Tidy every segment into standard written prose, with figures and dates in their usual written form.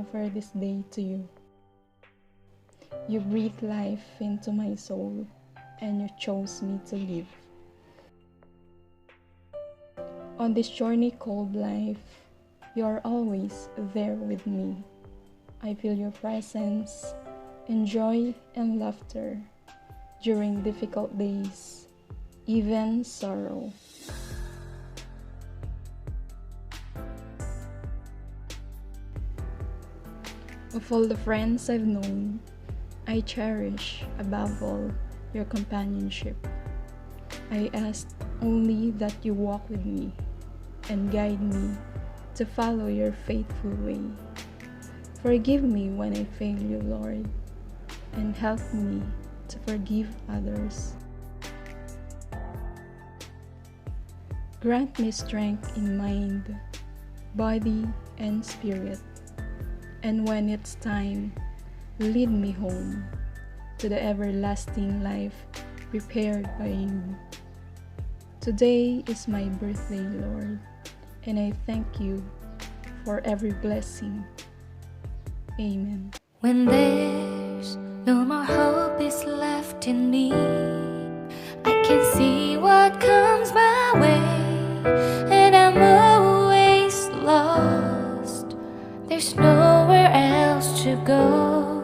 offer this day to you. You breathe life into my soul, and you chose me to live. On this journey called life, you are always there with me. I feel your presence in joy and laughter during difficult days, even sorrow. Of all the friends I've known, I cherish above all your companionship. I ask only that you walk with me and guide me to follow your faithful way. Forgive me when I fail you, Lord, and help me to forgive others. Grant me strength in mind, body, and spirit. And when it's time, lead me home to the everlasting life prepared by you. Today is my birthday, Lord, and I thank you for every blessing. Amen. When there's no more hope is left in me, I can see what comes my way, and I'm always lost. There's nowhere else to go.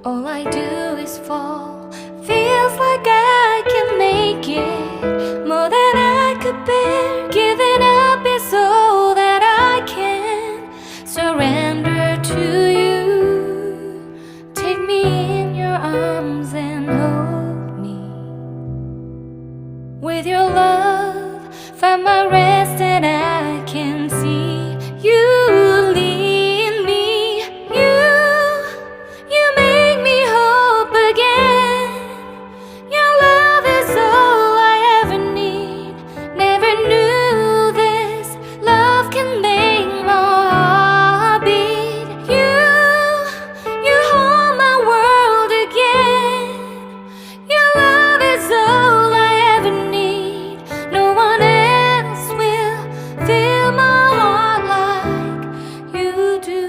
All I do is fall. Feels like I can make it more than I could bear. Giving up is all that I can surrender to you. Take me in your arms and hold me. With your love, find my rest, and I can see you lead me. You make me hope again. Your love is all I ever need. Never knew this love can make my heart beat. You hold my world again. Your love is all I ever need. No one else will fill my heart like you do.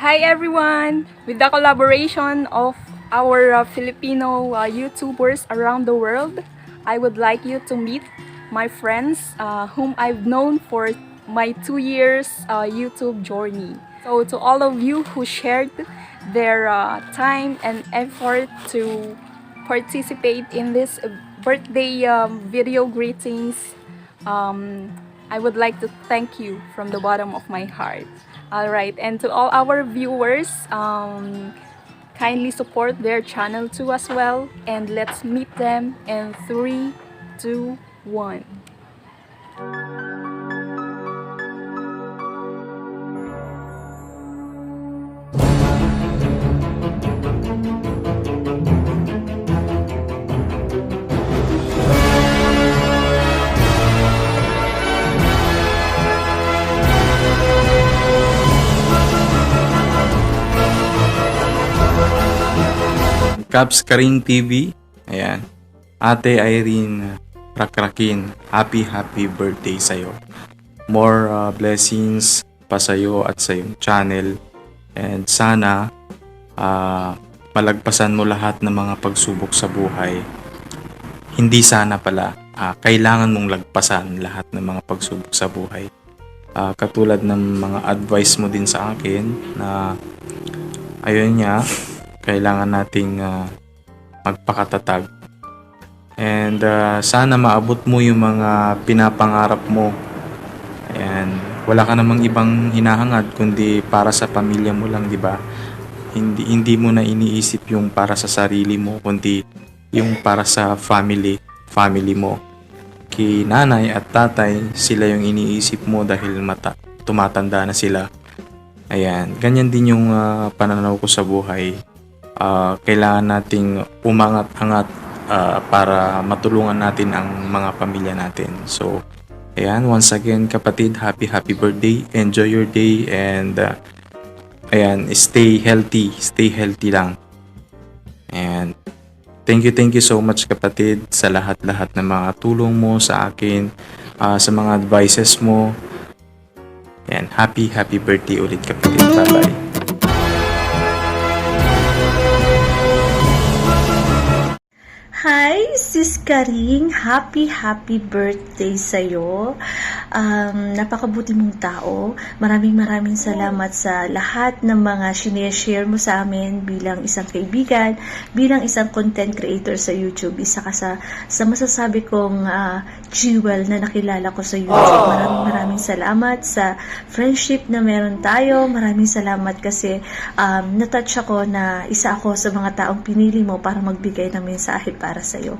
Hi everyone! With the collaboration of our Filipino YouTubers around the world, I would like you to meet my friends whom I've known for my 2 years YouTube journey. So to all of you who shared their time and effort to participate in this birthday video greetings, I would like to thank you from the bottom of my heart. Alright, and to all our viewers, kindly support their channel too as well, and let's meet them in 3, 2, 1. Caps Karing TV, ayan. Ate Irene Rakrakin, happy birthday sa'yo. More blessings pa sa'yo at sa iyong channel. And sana malagpasan mo lahat ng mga pagsubok sa buhay. Hindi sana pala, kailangan mong lagpasan lahat ng mga pagsubok sa buhay. Katulad ng mga advice mo din sa akin na ayun nga, kailangan nating magpakatatag. And sana maabot mo yung mga pinapangarap mo. And wala ka namang ibang hinahangad kundi para sa pamilya mo lang, di ba? Hindi mo na iniisip yung para sa sarili mo, kundi yung para sa family mo. Kay nanay at tatay, sila yung iniisip mo dahil tumatanda na sila. Ayan, ganyan din yung pananaw ko sa buhay. Kailangan nating umangat-angat para matulungan natin ang mga pamilya natin. So, ayan, once again kapatid, happy birthday. Enjoy your day and ayan, stay healthy lang. And thank you so much kapatid sa lahat-lahat ng mga tulong mo sa akin, sa mga advices mo. Ayan, happy birthday ulit kapatid. Bye-bye. Hi, Sis Karing! Happy birthday sa'yo. Napakabuti mong tao. Maraming salamat sa lahat ng mga sineshare mo sa amin bilang isang kaibigan, bilang isang content creator sa YouTube. Isa ka sa masasabi kong jewel na nakilala ko sa YouTube. Maraming salamat sa friendship na meron tayo. Maraming salamat kasi natouch ako na isa ako sa mga taong pinili mo para magbigay ng mensahe para sa'yo.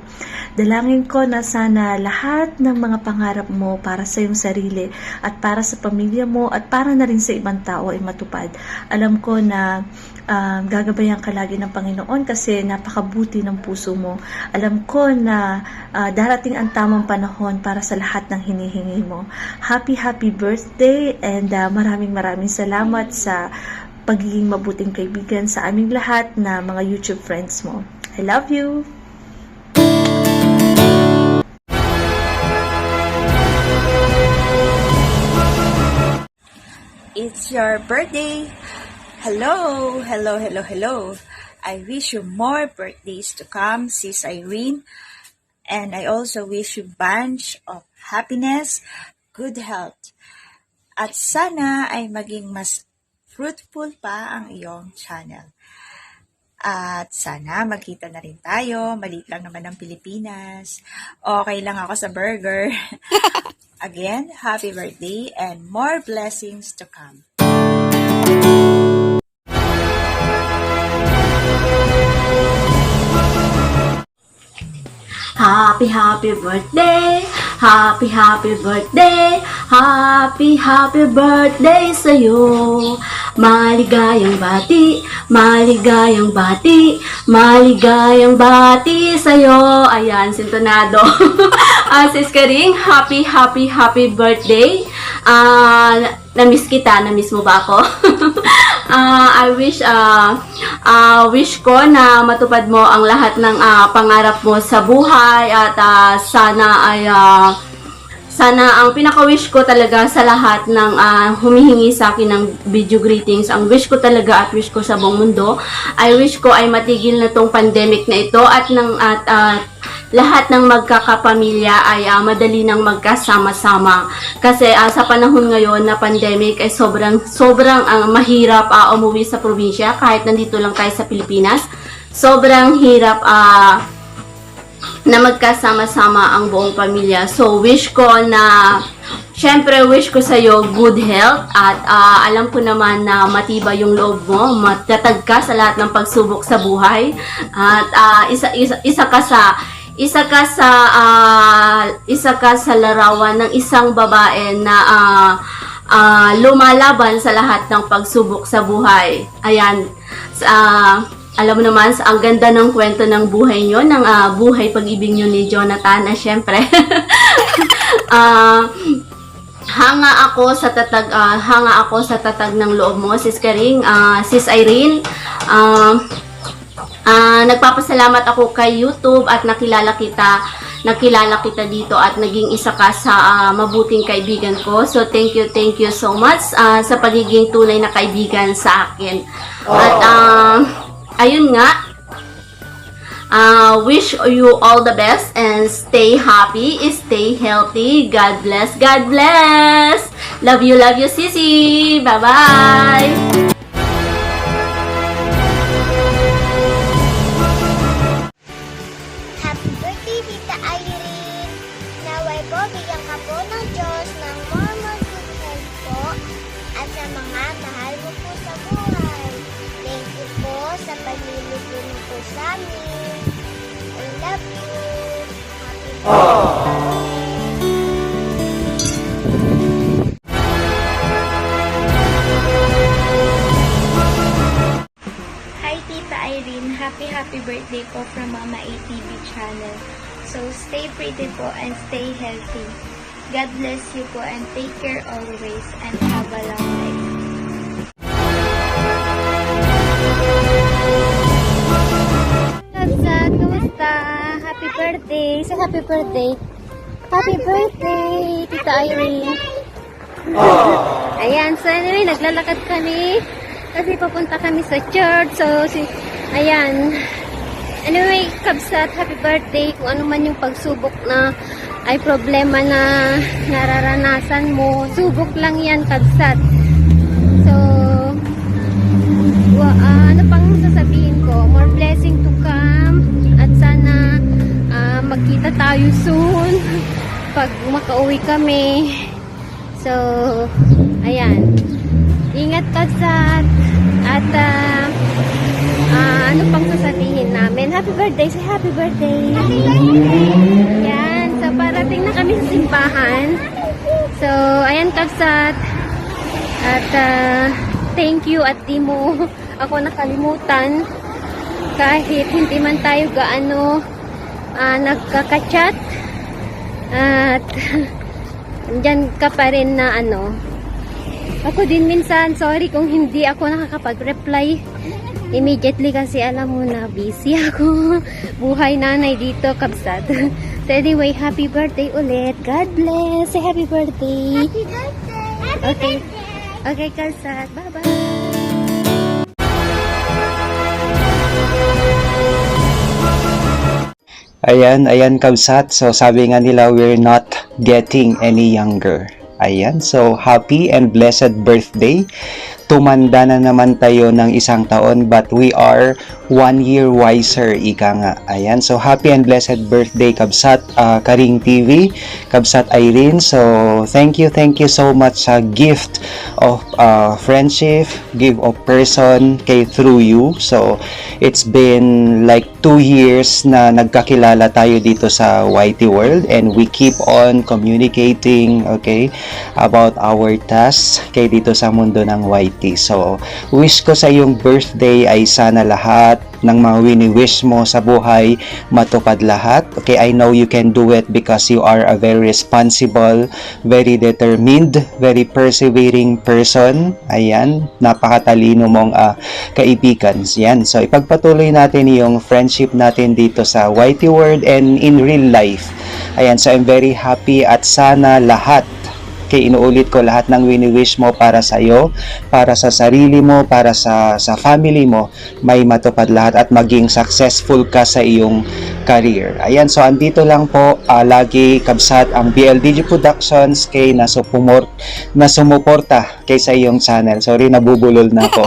Dalangin ko na sana lahat ng mga pangarap mo para sa iyong sarili at para sa pamilya mo at para na rin sa ibang tao ay matupad. Alam ko na gagabayan ka lagi ng Panginoon kasi napakabuti ng puso mo. Alam ko na darating ang tamang panahon para sa lahat ng hinihingi mo. Happy birthday and maraming salamat sa pagiging mabuting kaibigan sa aming lahat na mga YouTube friends mo. I love you! It's your birthday. Hello. I wish you more birthdays to come, Sis Irene. And I also wish you bunch of happiness, good health. At sana ay maging mas fruitful pa ang iyong channel. At sana magkita na rin tayo. Maliit lang naman ang Pilipinas. Okay lang ako sa burger. Again, happy birthday and more blessings to come. Happy birthday! Happy birthday! Happy birthday sa'yo! Maligayang bati sa'yo! Ayan, sintonado. Sis Karing, happy birthday! Namiss kita, namiss mo ba ako? I wish ko na matupad mo ang lahat ng pangarap mo sa buhay at sana ang pinaka-wish ko talaga sa lahat ng humihingi sa akin ng video greetings, ang wish ko talaga at wish ko sa buong mundo, I wish ko ay matigil na tong pandemic na ito at lahat ng magkakapamilya ay madali nang magkasama-sama. Kasi sa panahon ngayon na pandemic ay sobrang mahirap umuwi sa probinsya kahit nandito lang tayo sa Pilipinas. Sobrang hirap na magkasama-sama ang buong pamilya. So wish ko sa'yo good health at alam ko naman na matibay yung loob mo, matatag ka sa lahat ng pagsubok sa buhay at isa ka sa larawan ng isang babae na lumalaban sa lahat ng pagsubok sa buhay. Ayan. Alam mo naman, ang ganda ng kwento ng buhay nyo, ng buhay pag-ibig nyo ni Jonathan, na syempre. Hanga ako sa tatag ng loob mo, Sis Karing, Sis Irene. Nagpapasalamat ako kay YouTube at nakilala kita dito at naging isa ka sa mabuting kaibigan ko. So thank you so much sa pagiging tunay na kaibigan sa akin. At ayun nga, wish you all the best and stay happy, stay healthy. God bless. Love you sisi. Bye bye. Bigyan ka po ng Diyos ng more good health po at sa mga mahal mo po sa buhay. Thank you po sa paglilito niyo po sa amin. I love you. Happy birthday. happy birthday po from Mama ATV channel. So, stay pretty po and stay healthy. God bless you po and take care always and have a long life. Kapsat, kumusta? Happy birthday! Say happy birthday! Happy birthday, Tita Irene! Ayan, so anyway, naglalakad kami kasi papunta kami sa church. So, ayan. Anyway, Kabsat, happy birthday. Kung ano man yung pagsubok na ay problema na nararanasan mo, subok lang yan, Kabsat. So, ano pang sasabihin ko? More blessing to come at sana magkita tayo soon pag makauwi kami. So, ayan. Ingat, Kabsat. At, ano pang sasabihin namin? Happy birthday! Say happy birthday! Happy birthday! Ayan. So, parating na kami sa simbahan. So, ayan, Kabsat. At, thank you at di mo ako nakalimutan. Kahit hindi man tayo gaano nagkaka-chat. At, andyan ka pa rin na ako din minsan, sorry kung hindi ako nakakapag-reply immediately kasi alam mo na busy ako. Buhay nanay dito, Kabsat. So anyway, happy birthday ulit. God bless. Say happy birthday. Happy birthday. Okay. Okay, Kabsat. Bye-bye. Ayan, Kabsat. So, sabi nga nila, we're not getting any younger. Ayan, so happy and blessed birthday. Tumanda na naman tayo ng 1 taon but we are 1 year wiser, ika nga. Ayan, so happy and blessed birthday, Kabsat Karing TV, Kabsat Irene. So thank you so much sa gift of friendship, gift of person kay through you. So it's been like 2 years na nagkakilala tayo dito sa YT World and we keep on communicating, okay, about our tasks kay dito sa mundo ng YT. So, wish ko sa iyong birthday ay sana lahat ng mga wini-wish mo sa buhay matupad lahat. Okay, I know you can do it because you are a very responsible, very determined, very persevering person. Ayan, napakatalino mong kaibigan. Yan. So, ipagpatuloy natin yung friendship natin dito sa YT World and in real life. Ayan, so I'm very happy at sana lahat, kaya inuulit ko, lahat ng wini-wish mo para sa iyo, para sa sarili mo, para sa family mo, may matupad lahat at maging successful ka sa iyong career. Ayan, so andito lang po lagi, Kabsat, ang BLDG Productions kay na sumuporta kay sa iyong channel. Sorry, nabubulol na ako.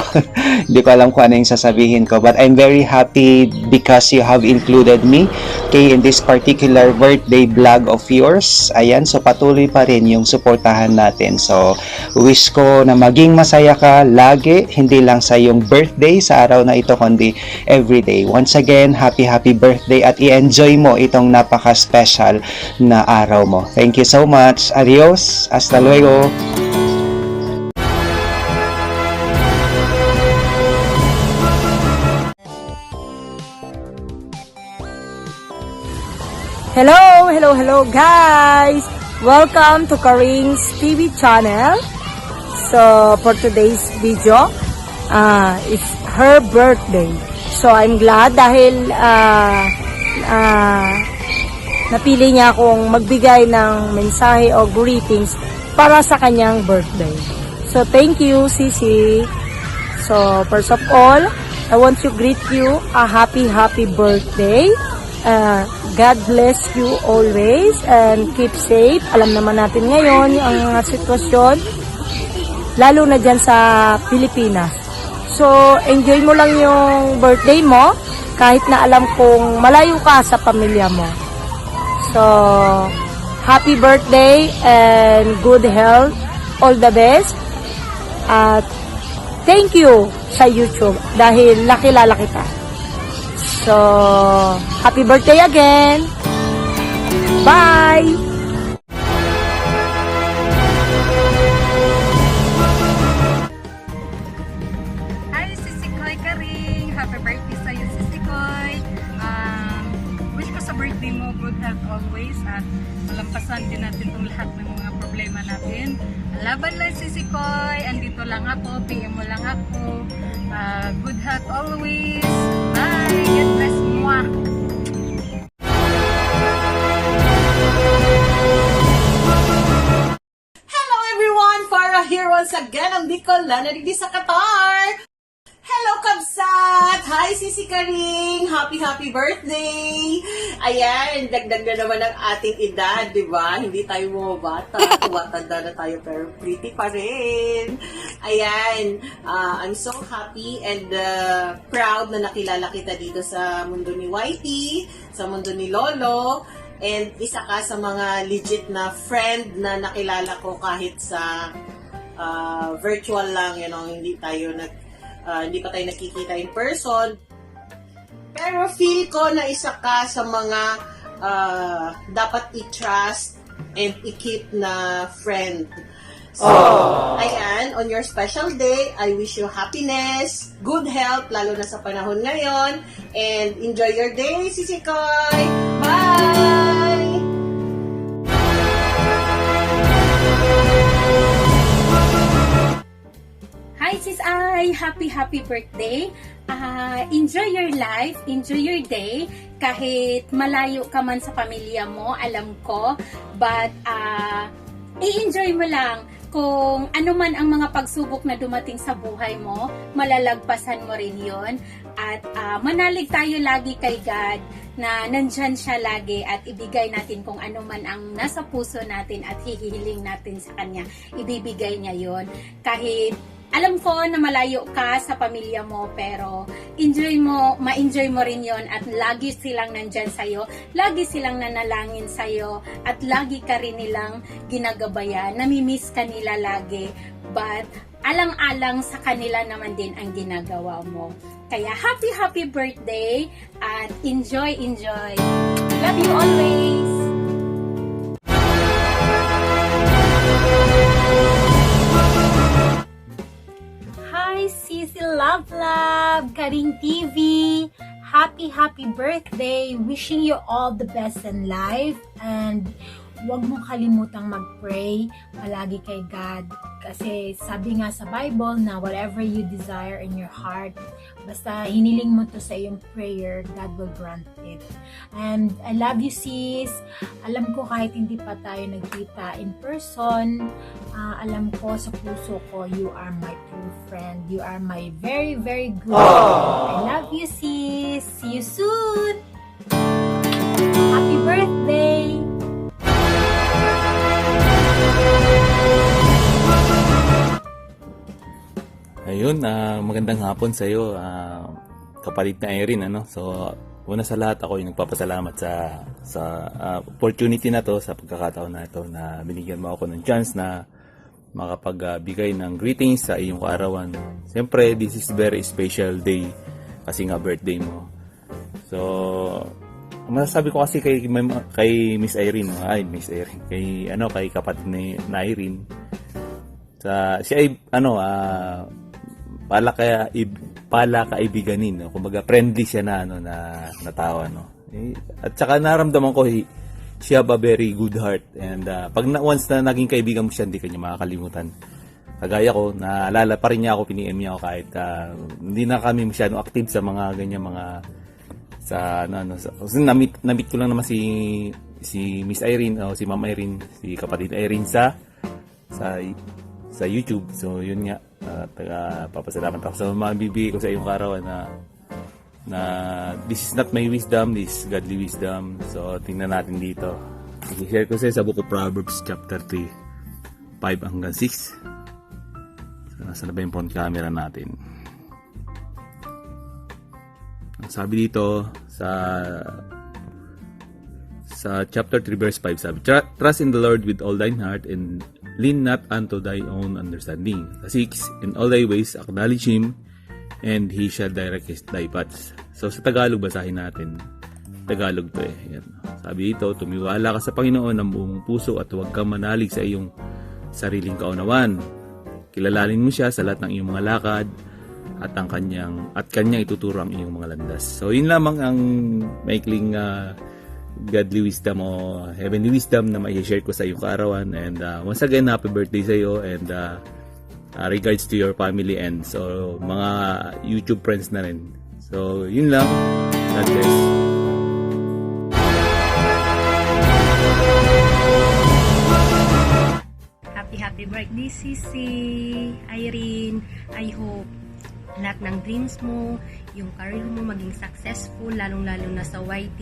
Hindi ko alam kung ano yung sasabihin ko. But I'm very happy because you have included me kay in this particular birthday vlog of yours. Ayan, so patuloy pa rin yung suportahan natin. So, wish ko na maging masaya ka lagi, hindi lang sa iyong birthday sa araw na ito, kundi everyday. Once again, happy birthday at i-enjoy mo itong napaka-special na araw mo. Thank you so much. Adios. Hasta luego. Hello guys! Welcome to Karing's TV channel. So for today's video, it's her birthday. So I'm glad dahil napili niya akong magbigay ng mensahe o greetings para sa kanyang birthday. So thank you, Sisi. So first of all, I want to greet you a happy birthday. God bless you always and keep safe. Alam naman natin ngayon ang sitwasyon, lalo na dyan sa Pilipinas. So, enjoy mo lang yung birthday mo kahit na alam kong malayo ka sa pamilya mo. So, happy birthday and good health. All the best. At thank you sa YouTube dahil nakilala kita. So, happy birthday again! Bye! Hi, Sisi Koy Karing! Happy birthday sa'yo, Sisi Koy! laban lang si Koy. Andito lang ako, PM mo lang ako. Good health always. Bye. God bless mo. Hello everyone! Farah here once again ang Bicolana dito sa Qatar. Hello Kabsat! Hi Sisi Karing! Happy birthday! Ayan, dagdag na naman ang ating edad, di ba? Hindi tayo bumabata. Tumatanda na tayo pero pretty pa rin. Ayan, I'm so happy and proud na nakilala kita dito sa mundo ni Whitey, sa mundo ni Lolo. And isa ka sa mga legit na friend na nakilala ko kahit sa virtual lang, hindi pa tayo nakikita in person. Pero feel ko na isa ka sa mga dapat i-trust and i-keep na friend. So, ayan, on your special day, I wish you happiness, good health, lalo na sa panahon ngayon, and enjoy your day, Sisi Koy! Bye! Hi Sis Ai! Happy birthday! Enjoy your life, enjoy your day. Kahit malayo ka man sa pamilya mo, alam ko. But, i-enjoy mo lang. Kung ano man ang mga pagsubok na dumating sa buhay mo, malalagpasan mo rin yon. At manalig tayo lagi kay God na nandyan siya lagi at ibigay natin kung ano man ang nasa puso natin at hihiling natin sa Kanya. Ibibigay niya yon. Kahit alam ko na malayo ka sa pamilya mo, pero ma-enjoy mo rin yon at lagi silang nandyan sa'yo, lagi silang nanalangin sa'yo, at lagi ka rin nilang ginagabayan, namimiss ka nila lagi, but alang-alang sa kanila naman din ang ginagawa mo. Kaya happy birthday at enjoy! Love you always! Sisi Love, Karing TV, happy birthday, wishing you all the best in life, and huwag mong kalimutang mag-pray palagi kay God, kasi sabi nga sa Bible na whatever you desire in your heart, basta hiniling mo to sa iyong prayer, God will grant it. And I love you sis. Alam ko kahit hindi pa tayo nagkita in person, alam ko sa puso ko, you are my true friend. You are my very good friend. I love you sis. See you soon. Happy birthday. Ayun, magandang hapon sa iyo, kapatid na Erin, So, una sa lahat, ako yung nagpapasalamat sa opportunity na to, sa pagkakataon na ito na binigyan mo ako ng chance na makapagbigay ng greetings sa iyong kaarawan. Siyempre, this is very special day kasi nga birthday mo. So, masasabi ko kasi kay Miss Irene, kay kapatid na Irene, siya ay palakaibiganin, kumbaga friendly siya na tao, at saka naramdaman ko siya ba very good heart, and pag once na naging kaibigan mo siya, hindi kanya makakalimutan. Kagaya ko, naalala pa rin niya ako, piniem niya ako kahit hindi na kami masyadong active sa mga ganyan na-meet ko lang naman si Miss Irene o si Ma'am Irene, si kapatid Irene sa YouTube. So yun nga, papasalamat ako sa mabibigay ko sa iyong karawan na this is not my wisdom, this is godly wisdom. So tingnan natin dito. I-share ko sa book of Proverbs chapter 3, 5 hanggang 6. So nasa na ba yung front camera natin? Ang sabi dito sa chapter 3 verse 5, sabi, trust in the Lord with all thine heart and lean not unto thy own understanding. 6, in all thy ways acknowledge Him, and He shall direct thy paths. So sa Tagalog, basahin natin. Tagalog to Yan. Sabi dito, tumiwala ka sa Panginoon ng buong puso at huwag kang manalig sa iyong sariling kaunawan. Kilalanin mo siya sa lahat ng iyong mga lakad at kanyang ituturo ang iyong mga landas. So yun lamang ang maikling godly wisdom o heavenly wisdom na mai-share ko sa iyong kaarawan. And once again, happy birthday sa iyo, and regards to your family and so mga YouTube friends na rin. So yun lang. God bless. Happy birthday, Sisi Irene. I hope lahat ng dreams mo, yung career mo maging successful, lalong-lalo na sa YT,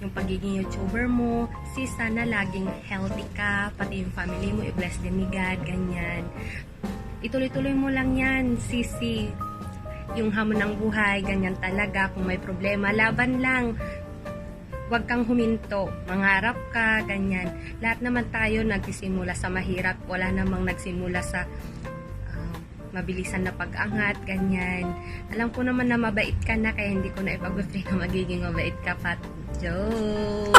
yung pagiging YouTuber mo. Sis, sana laging healthy ka, pati yung family mo, i-bless din ni God, ganyan. Ituloy-tuloy mo lang yan, Sisi. Yung hamon ng buhay, ganyan talaga. Kung may problema, laban lang. Huwag kang huminto, mangarap ka, ganyan. Lahat naman tayo nagsisimula sa mahirap, wala namang nagsimula sa mabilisan na pag-angat, ganyan. Alam ko naman na mabait ka na, kaya hindi ko na ipag-pray na magiging mabait ka pa. Joke!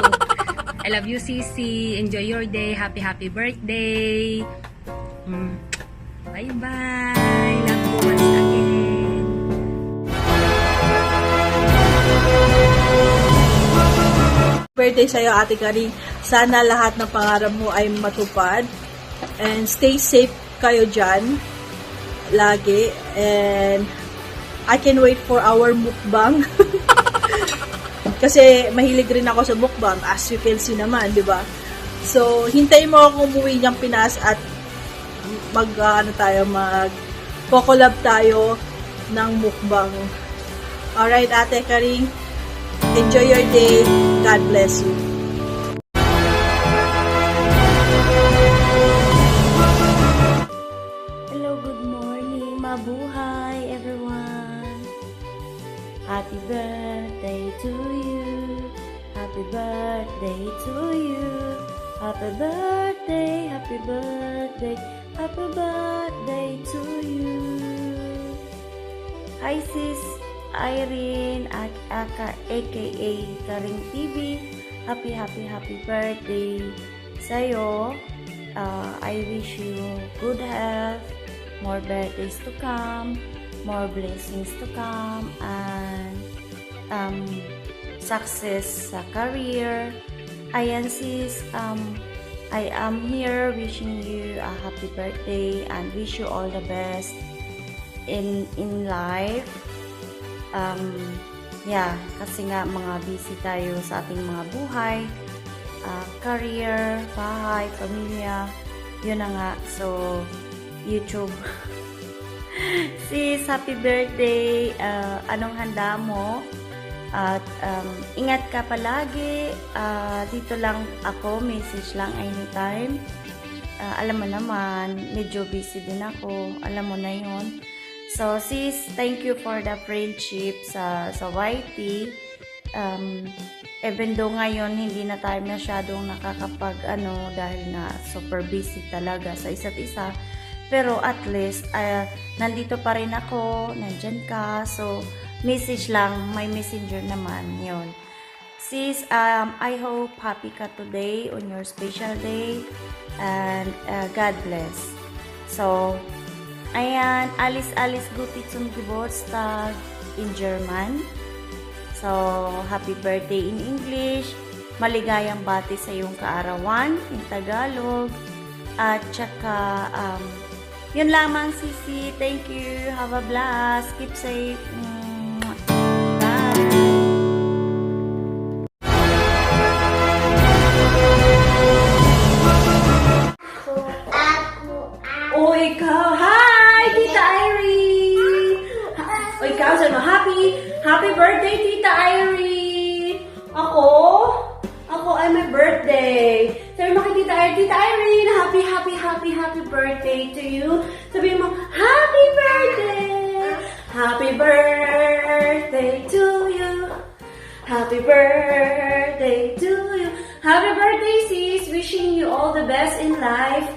I love you, Sisi. Enjoy your day. Happy birthday. Bye-bye. Love you once again. Birthday sa'yo, Ate Karing. Sana lahat ng pangarap mo ay matupad. And stay safe kayo dyan. Lagi. And I can wait for our mukbang. Kasi mahilig rin ako sa mukbang. As you can see naman, di ba? So, hintayin mo ako umuwi niyang Pinas at mag-collab tayo ng mukbang. Alright, Ate Karing. Enjoy your day. God bless you. Hello, good morning. Mabuhay, everyone. Happy birthday to you. Happy birthday to you. Happy birthday, happy birthday, happy birthday to you. Hi, sis Irene, aka Karing TV. Happy birthday sa'yo. I wish you good health, more birthdays to come, more blessings to come, and success sa career. Ayan, sis, I am here wishing you a happy birthday and wish you all the best in life. Kasi nga mga busy tayo sa ating mga buhay, career, bahay, pamilya, yun na nga. So, YouTube. Sis, happy birthday. Anong handa mo? At ingat ka palagi. Dito lang ako, message lang anytime. Alam mo naman, medyo busy din ako. Alam mo na yun. So, sis, thank you for the friendship sa YT. Even though ngayon hindi na tayo masyadong dahil nga super busy talaga sa isa't isa. Pero at least, nandito pa rin ako, nandyan ka. So, message lang, may messenger naman, yon. Sis, I hope happy ka today on your special day. And God bless. So, ayan, alles Gute zum Geburtstag in German. So, happy birthday in English. Maligayang bati sa iyong kaarawan in Tagalog. At saka, yun lamang, Sisi. Thank you. Have a blast. Keep safe. Bye. O, ikaw. Hi, Tita Irene. O, ikaw, saan mo? Happy birthday, Tita Irene. Ako ay may birthday. Sabi mo kay Tita Irene, happy birthday to you. Sabi mo, happy birthday. Happy birthday to you. Happy birthday to you. Happy birthday, sis. Wishing you all the best in life.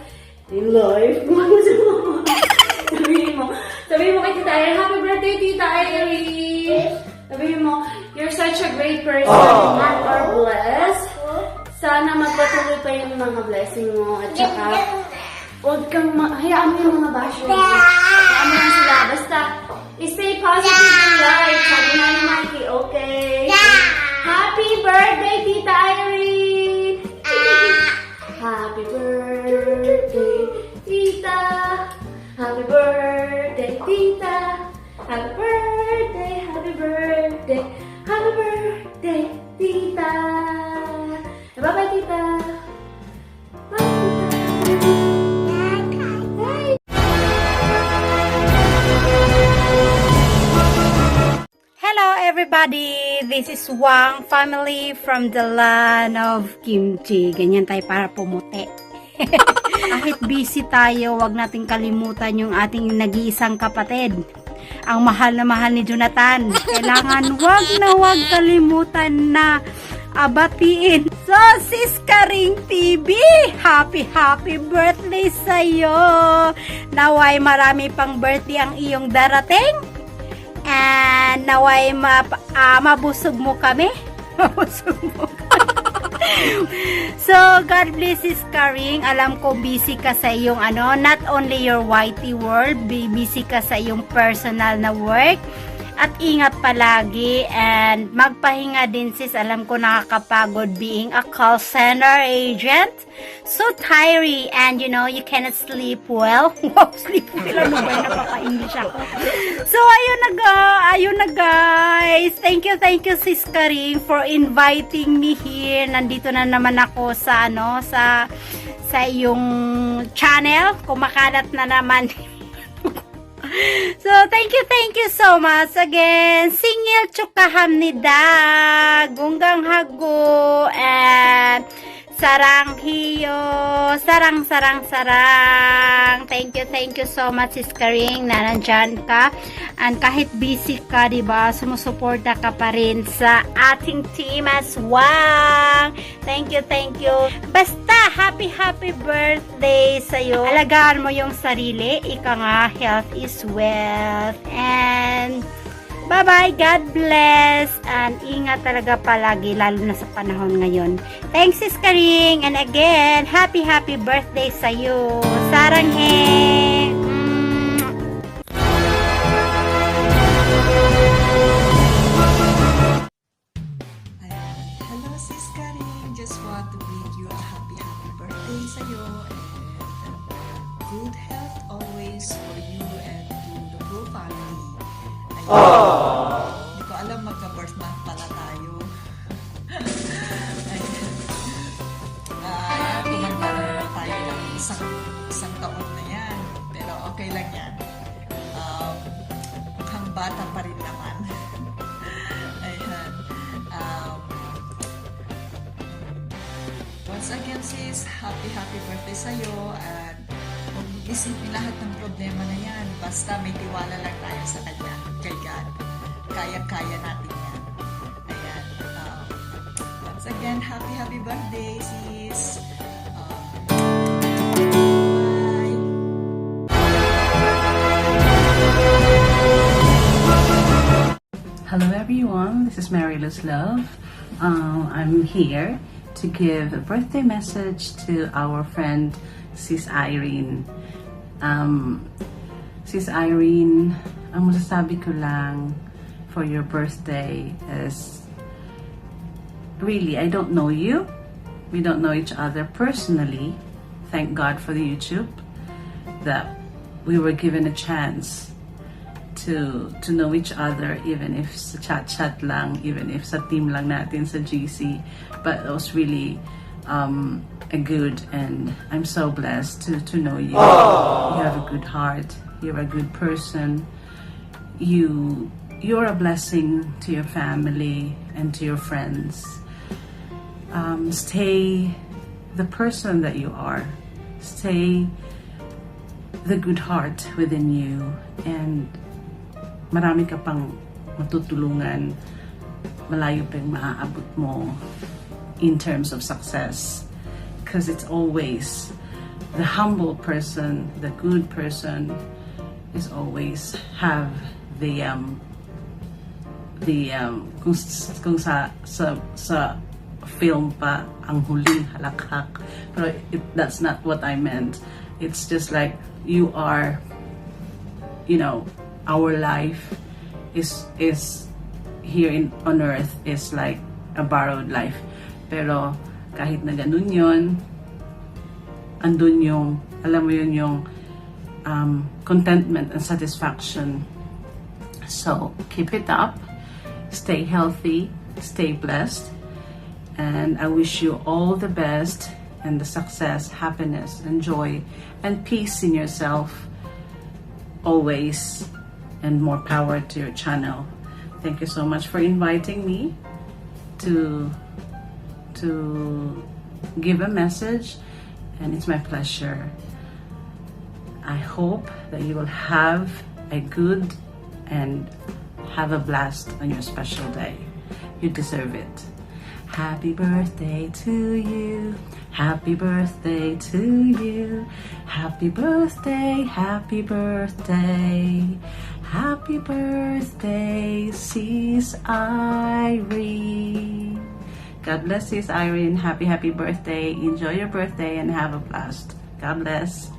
Sabihin mo kay Tita Irene, happy birthday, Tita Irene. Sabihin mo, you're such a great person. You are blessed. Sana magpatuloy pa yung mga blessing mo. At saka, huwag kang, hayaan mo yung mga basyo. Hayaan mo lang sila. Basta, stay positive in life. Sabi nga ni Mikey, okay? Happy birthday, Tita tita. Happy birthday, happy birthday, happy birthday, tita. Bye-bye, tita. Bye, tita. Hello everybody! This is Wang family from the land of kimchi. Ganyan tayo para pumuti. Kahit busy tayo, wag nating kalimutan yung ating nag-iisang kapatid. Ang mahal na mahal ni Jonathan. Kailangan wag kalimutan na abatiin. So, Sis Karing TV, happy birthday sa'yo! Naway marami pang birthday ang iyong darating. And naway mabusog mo kami. Mabusog mo kami. So, God bless Sis Karing. Alam ko busy ka sa iyong not only your YT world, busy ka sa iyong personal na work. At ingat palagi and magpahinga din sis. Alam ko nakakapagod being a call center agent. So tiring and you cannot sleep well. Wow, sleep well. Ano ba yun? Napapa-English ako. So ayun na guys. Thank you Sis Karing for inviting me here. Nandito na naman ako sa sa iyong channel. Kumakalat na naman. So, thank you so much again. Singil 축하합니다. 건강하고 and sarang hiyo. Sarang. Thank you so much Sis Karing na nandyan ka. And kahit busy ka, diba, sumusuporta ka pa rin sa ating team as well. Thank you. Basta, happy birthday sa'yo. Alagaan mo yung sarili. Ika nga, health is wealth. And bye-bye, God bless. And ingat talaga palagi, lalo na sa panahon ngayon. Thanks Sis Karing. And again, happy birthday sa'yo. Saranghe. Hello Sis Karing, just want to bid you a happy birthday sa'yo and good health always for you and to the whole family. Hindi ko alam magka-birth month pala tayo. Tumanda na tayo ng isang taon na yan. Pero okay lang yan. Mukhang bata pa rin naman. Ayan. Once again sis, happy birthday sa'yo at huwag isipin lahat ng problema na yan. Basta may tiwala lang tayo sa Kanya, kay God. Kaya-kaya natin yan. Ayan. Once again, happy birthday sis. Bye. Hello everyone, this is Mary Liz Love. I'm here to give a birthday message to our friend Sis Irene. Sis Irene, ang masasabi ko lang for your birthday is really, I don't know you. We don't know each other personally. Thank God for the YouTube that we were given a chance to know each other, even if sa chat lang, even if sa team lang natin sa GC. But it was really a good, and I'm so blessed to know you. You have a good heart. You're a good person. You're a blessing to your family and to your friends. Stay the person that you are. Stay the good heart within you, and marami ka pang matutulungan, malayo pa yung maaabot mo in terms of success, because it's always the humble person, the good person is always have the kung sa film pa ang huling halakhak, pero that's not what I meant. It's just like you are, our life is here on earth is like a borrowed life. Pero kahit na ganun yun, andun yung, alam mo yun, yung contentment and satisfaction. So keep it up, stay healthy, stay blessed, and I wish you all the best and the success, happiness, and joy, and peace in yourself always, and more power to your channel. Thank you so much for inviting me to give a message, and it's my pleasure. I hope that you will have a good and have a blast on your special day. You deserve it. Happy birthday to you. Happy birthday to you. Happy birthday, happy birthday. Happy birthday, Sis Irene. God bless Sis Irene. Happy birthday. Enjoy your birthday and have a blast. God bless.